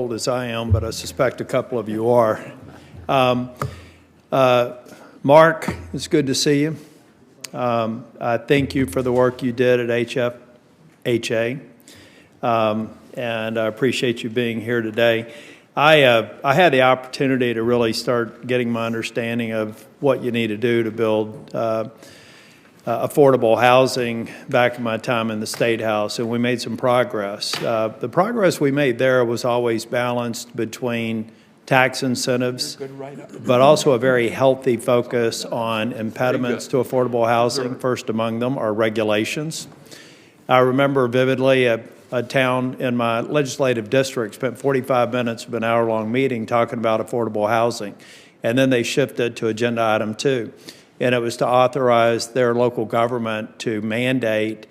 old as I am, but I suspect a couple of you are. Mark, it's good to see you. I thank you for the work you did at HFHA, and I appreciate you being here today. I had the opportunity to really start getting my understanding of what you need to do to build affordable housing back in my time in the State House, and we made some progress. The progress we made there was always balanced between tax incentives, but also a very healthy focus on impediments to affordable housing. First among them are regulations. I remember vividly a town in my legislative district spent 45 minutes of an hour-long meeting talking about affordable housing, and then they shifted to agenda item 2. And it was to authorize their local government to mandate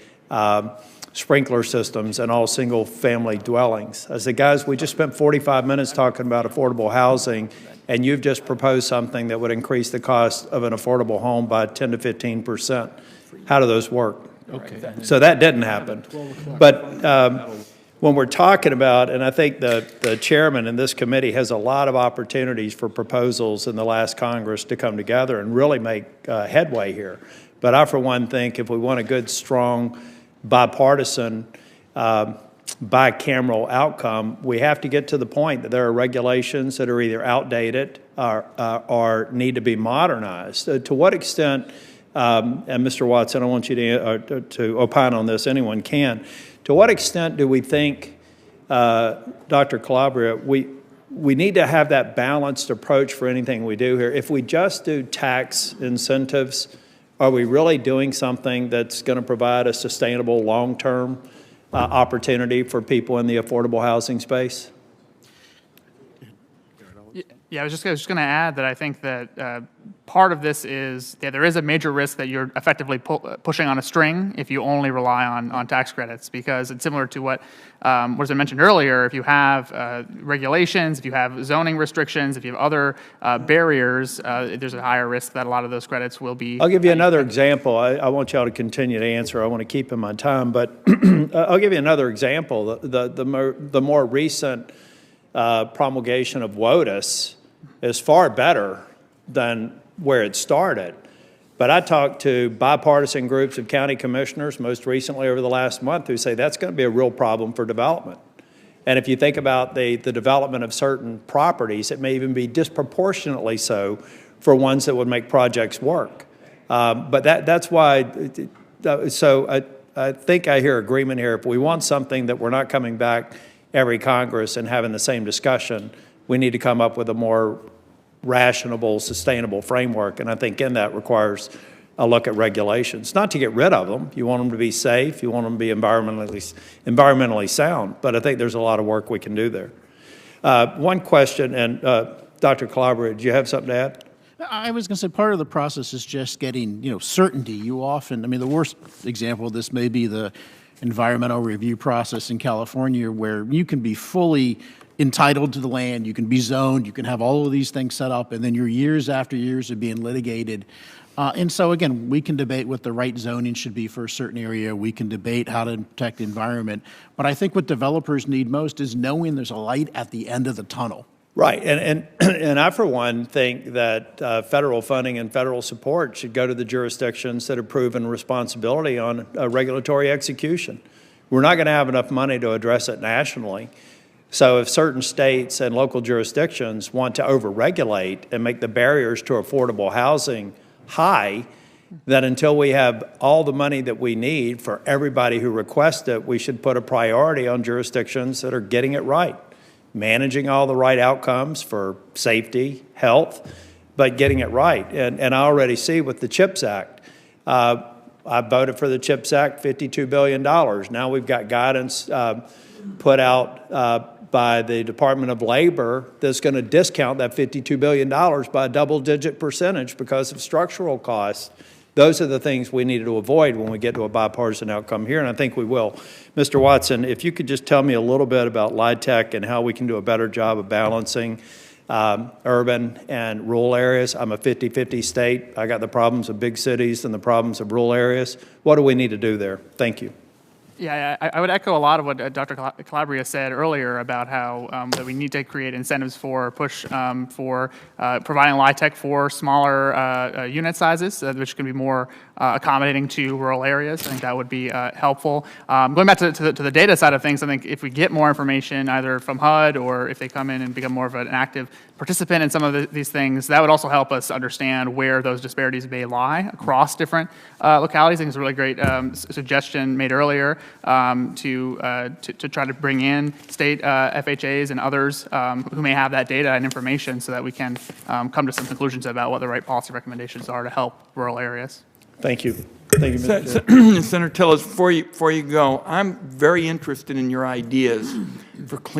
sprinkler systems in all single-family dwellings. I said, guys, we just spent 45 minutes talking about affordable housing, and you've just proposed something that would increase the cost of an affordable home by 10 to 15%. How do those work? Okay. So that didn't happen. But when we're talking about, and I think the chairman in this committee has a lot of opportunities for proposals in the last Congress to come together and really make headway here. But I, for one, think if we want a good, strong, bipartisan, bicameral outcome, we have to get to the point that there are regulations that are either outdated or need to be modernized. To what extent, and Mr. Watson, I want you to opine on this, anyone can, to what extent do we think, Dr. Calabria, we need to have that balanced approach for anything we do here? If we just do tax incentives, are we really doing something that's going to provide a sustainable long-term opportunity for people in the affordable housing space? Yeah, I was just going to add that I think that part of this is there is a major risk that you're effectively pushing on a string if you only rely on tax credits, because it's similar to what was mentioned earlier. If you have regulations, if you have zoning restrictions, if you have other barriers, there's a higher risk that a lot of those credits will be. I'll give you another example. I want y'all to continue to answer. I want to keep in my time, but I'll give you another example. The more recent promulgation of WOTUS is far better than where it started. But I talked to bipartisan groups of county commissioners, most recently over the last month, who say that's going to be a real problem for development. And if you think about the development of certain properties, it may even be disproportionately so for ones that would make projects work. But that's why, so I think I hear agreement here. If we want something that we're not coming back every Congress and having the same discussion, we need to come up with a more rational, sustainable framework. And I think in that requires a look at regulations, not to get rid of them. You want them to be safe. You want them to be environmentally sound. But I think there's a lot of work we can do there. One question, and Dr. Calabria, do you have something to add? I was going to say part of the process is just getting, certainty. You often, the worst example of this may be the environmental review process in California, where you can be fully entitled to the land, you can be zoned, you can have all of these things set up, and then you're years after years of being litigated. And so, again, we can debate what the right zoning should be for a certain area. We can debate how to protect the environment. But I think what developers need most is knowing there's a light at the end of the tunnel. Right. And I, for one, think that federal funding and federal support should go to the jurisdictions that have proven responsibility on regulatory execution. We're not going to have enough money to address it nationally. So if certain states and local jurisdictions want to overregulate and make the barriers to affordable housing high, then until we have all the money that we need for everybody who requests it, we should put a priority on jurisdictions that are getting it right, managing all the right outcomes for safety, health, but getting it right. And I already see with the CHIPS Act, I voted for the CHIPS Act, $52 billion. Now we've got guidance put out by the Department of Labor that's going to discount that $52 billion by a double-digit percentage because of structural costs. Those are the things we need to avoid when we get to a bipartisan outcome here, and I think we will. Mr. Watson, if you could just tell me a little bit about LIHTC and how we can do a better job of balancing urban and rural areas. I'm a 50-50 state. I got the problems of big cities and the problems of rural areas. What do we need to do there? Thank you. Yeah, I would echo a lot of what Dr. Calabria said earlier about how that we need to create incentives for push for providing LIHTC for smaller unit sizes, which can be more accommodating to rural areas. I think that would be helpful. Going back to the data side of things, I think if we get more information either from HUD or if they come in and become more of an active participant in some of these things, that would also help us understand where those disparities may lie across different localities. I think it's a really great suggestion made earlier to try to bring in state FHAs and others who may have that data and information so that we can come to some conclusions about what the right policy recommendations are to help rural areas. Thank you. Thank you, Mr. Chair. Senator Tillis, before you go, I'm very interested in your ideas for clean